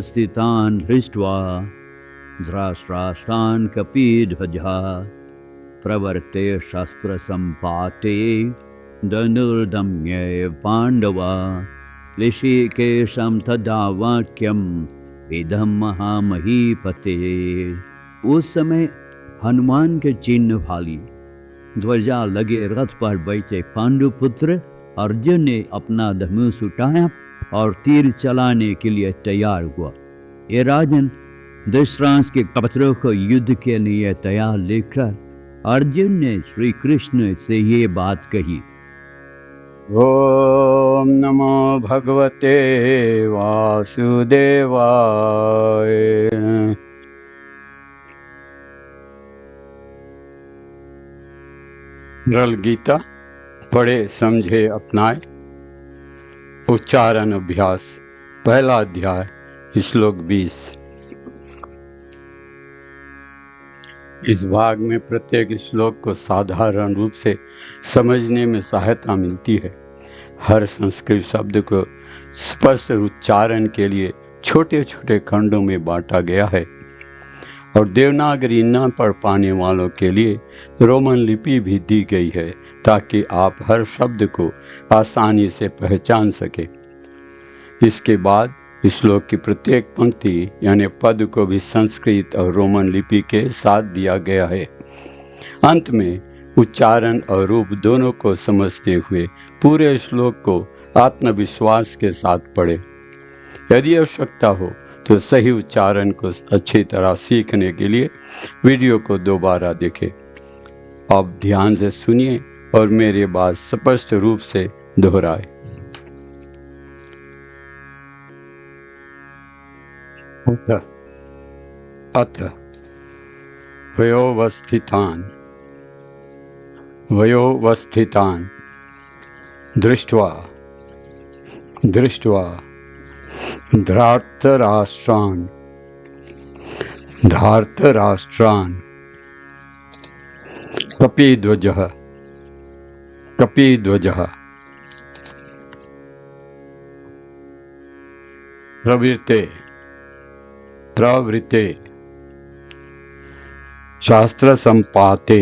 वयोवस्थितान् दृष्ट्वा धृतराष्ट्रान् कपिध्वजः प्रवर्ते शस्त्रसम्पाते धनुर्धम्ये पाण्डवा ऋषिकेशं तदा वाक्यम् इदं महामहीपते। उस समय हनुमान के चिन्ह वाली ध्वजा लगे रथ पर बैठे पांडुपुत्र अर्जुन ने अपना धनुष उठाया और तीर चलाने के लिए तैयार हुआ। ये राजन धृतराष्ट्र के कपत्रों को युद्ध के लिए तैयार लेकर अर्जुन ने श्री कृष्ण से ये बात कही। ओम नमो भगवते वासुदेवाय। सरल गीता पढ़े समझे अपनाए। उच्चारण अभ्यास पहला अध्याय श्लोक 20। इस भाग में प्रत्येक श्लोक को साधारण रूप से समझने में सहायता मिलती है। हर संस्कृत शब्द को स्पष्ट उच्चारण के लिए छोटे छोटे खंडों में बांटा गया है और देवनागरी न पढ़ पाने वालों के लिए रोमन लिपि भी दी गई है ताकि आप हर शब्द को आसानी से पहचान सके। इसके बाद श्लोक की प्रत्येक पंक्ति यानी पद को भी संस्कृत और रोमन लिपि के साथ दिया गया है। अंत में उच्चारण और रूप दोनों को समझते हुए पूरे श्लोक को आत्मविश्वास के साथ पढ़े। यदि आवश्यकता हो तो सही उच्चारण को अच्छी तरह सीखने के लिए वीडियो को दोबारा देखें। अब ध्यान से सुनिए और मेरी बात स्पष्ट रूप से दोहराए। अथ वयोवस्थितान् दृष्ट्वा धृतराष्ट्रान् कपिध्वजः प्रवृत्ते शस्त्र संपाते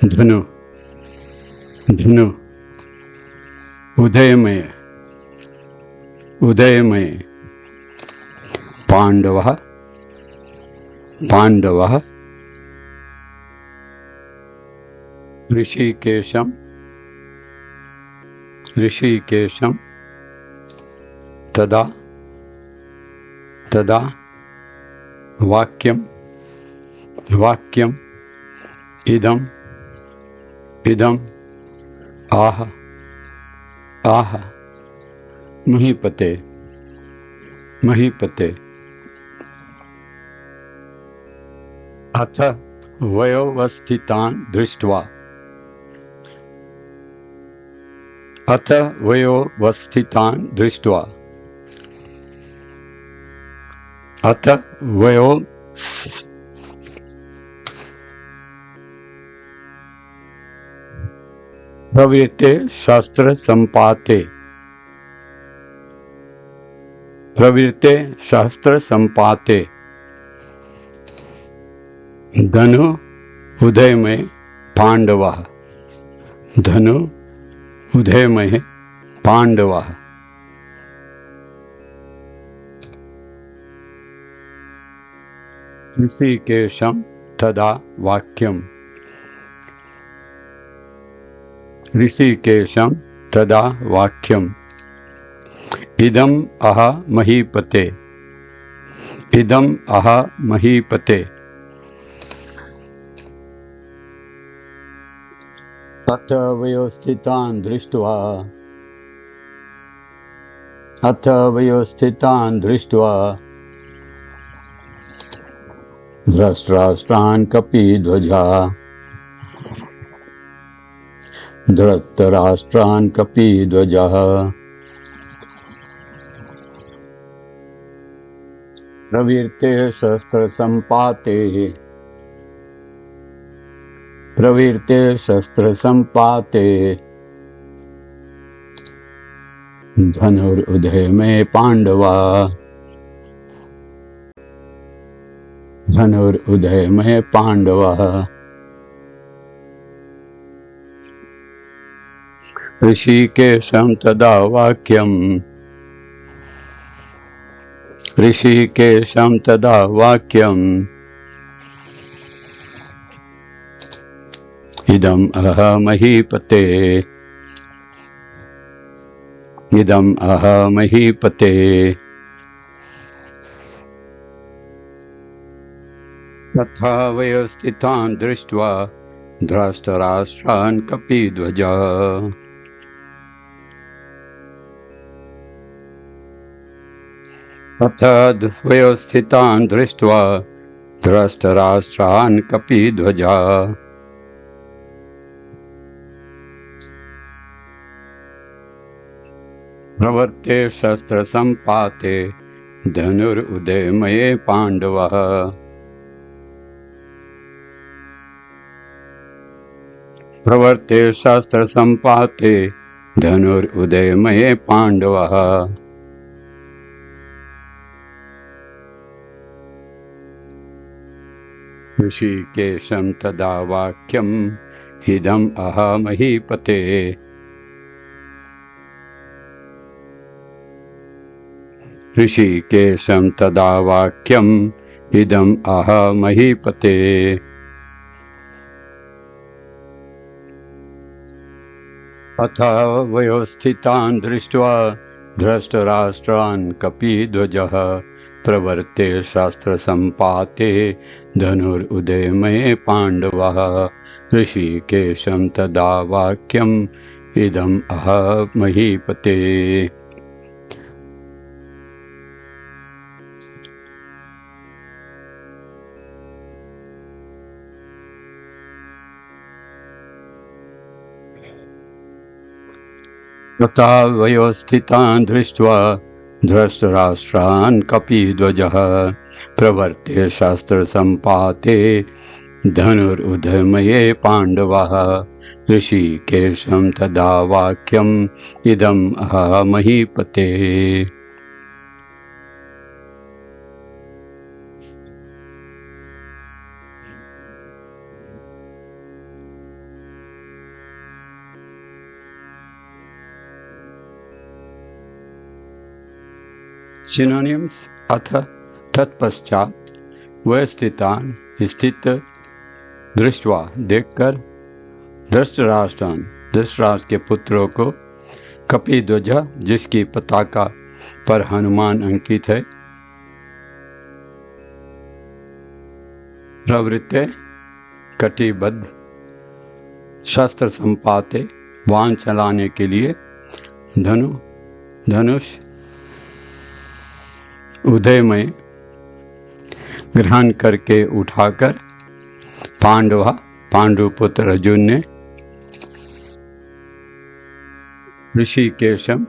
धनु उदयमय पांडवः ऋषिकेशं तदा वाक्यम् इदं आह महीपते। अथ वयोवस्थितान् दृष्ट्वा प्रवृत्ते शस्त्र संपाते धनु उदयमय पांडवः ऋषिकेशं तदा वाक्यम् इदम् अह महीपते। अथ वयोस्थितान् दृष्ट्वा धृतराष्ट्रान् कपिध्वजः प्रवृत्ते शस्त्र संपाते धनुरुदय में पांडवा, धनुरुदय में पांडवा। ऋषिकेशं तदा वाक्यम्, ऋषिकेशं तदा वाक्यम्, इदम् अहमहीपते, इदम् अहमहीपते। तथा वयोस्थितान् दृष्ट्वा धृतराष्ट्रान् कपिध्वजः, तथा वयोस्थितान् दृष्ट्वा धृतराष्ट्रान् कपिध्वजः, प्रवर्ते शस्त्रसम्पाते धनुरुदयमये पाण्डवः, प्रवर्ते शस्त्रसम्पाते धनुरुदयमये पाण्डवः। ऋषिकेशं तदा वाक्यम्, इदम् अहमहीपते, ऋषिकेशं तदा वाक्यम्, इदम् अहमहीपते। अथ वयोस्थितान् दृष्ट्वा धृतराष्ट्रान् कपिध्वजः, प्रवर्ते शस्त्रसम्पाते धनुरुदयमये पाण्डवः, ऋषिकेशं तदा वाक्यम्, इदम् अहमहीपते। तथा वयोस्थितान् दृष्ट्वा धृतराष्ट्रान् कपिध्वजः, प्रवर्ते शस्त्रसम्पाते धनुरुदयमये पाण्डवः, ऋषिकेशं तदा वाक्यम्, इदम् अहमहीपते। सिनोनिम्स। अथ तत्पश्चात वह स्थितान स्थित दृष्टवा देखकर धृतराष्ट्रान धृतराष्ट्र के पुत्रों को कपिध्वज जिसकी पताका पर हनुमान अंकित है, प्रवृत्ते कटिबद्ध शस्त्र संपाते वाहन चलाने के लिए धनुष उदय में ग्रहण करके उठाकर पांडुपुत्र अर्जुन ने ऋषिकेशम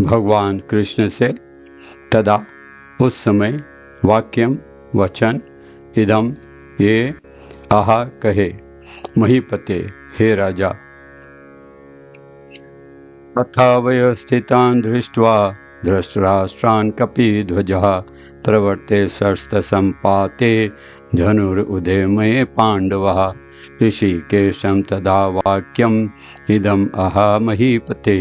भगवान कृष्ण से तदा उस समय वाक्यम वचन इदम ये आहा कहे, महीपते हे राजा। तथा वयोस्थितान् दृष्ट्वा धृतराष्ट्रान् कपिध्वजः, प्रवर्ते शस्त्रसम्पाते धनुरुदयमये पाण्डवः, ऋषिकेशं तदा वाक्यम्, इदम् अहमहीपते।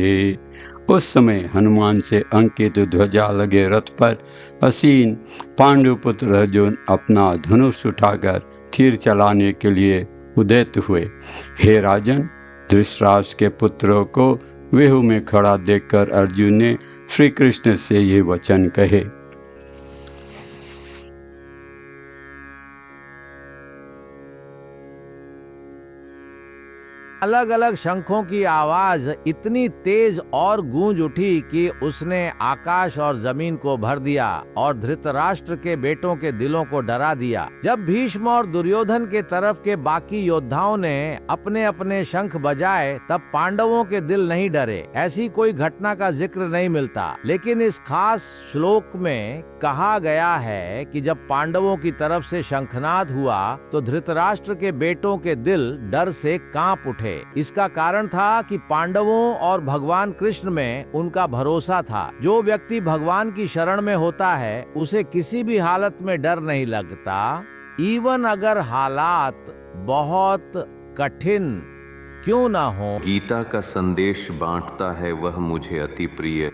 उस समय हनुमान से अंकित ध्वजा लगे रथ पर असीन पांडुपुत्र अर्जुन अपना धनुष उठाकर तीर चलाने के लिए उद्यत हुए। हे राजन, धृतराष्ट्र के पुत्रों को व्यूह में खड़ा देखकर अर्जुन ने श्री कृष्ण से ये वचन कहे। अलग अलग शंखों की आवाज इतनी तेज और गूंज उठी कि उसने आकाश और जमीन को भर दिया और धृतराष्ट्र के बेटों के दिलों को डरा दिया। जब भीष्म और दुर्योधन के तरफ के बाकी योद्धाओं ने अपने अपने शंख बजाए, तब पांडवों के दिल नहीं डरे। ऐसी कोई घटना का जिक्र नहीं मिलता, लेकिन इस खास श्लोक में कहा गया है कि जब पांडवों की तरफ से शंखनाद हुआ तो धृतराष्ट्र के बेटों के दिल डर से कांप उठे। थे। इसका कारण था कि पांडवों और भगवान कृष्ण में उनका भरोसा था। जो व्यक्ति भगवान की शरण में होता है उसे किसी भी हालत में डर नहीं लगता, इवन अगर हालात बहुत कठिन क्यों ना हो। गीता का संदेश बांटता है वह मुझे अति प्रिय।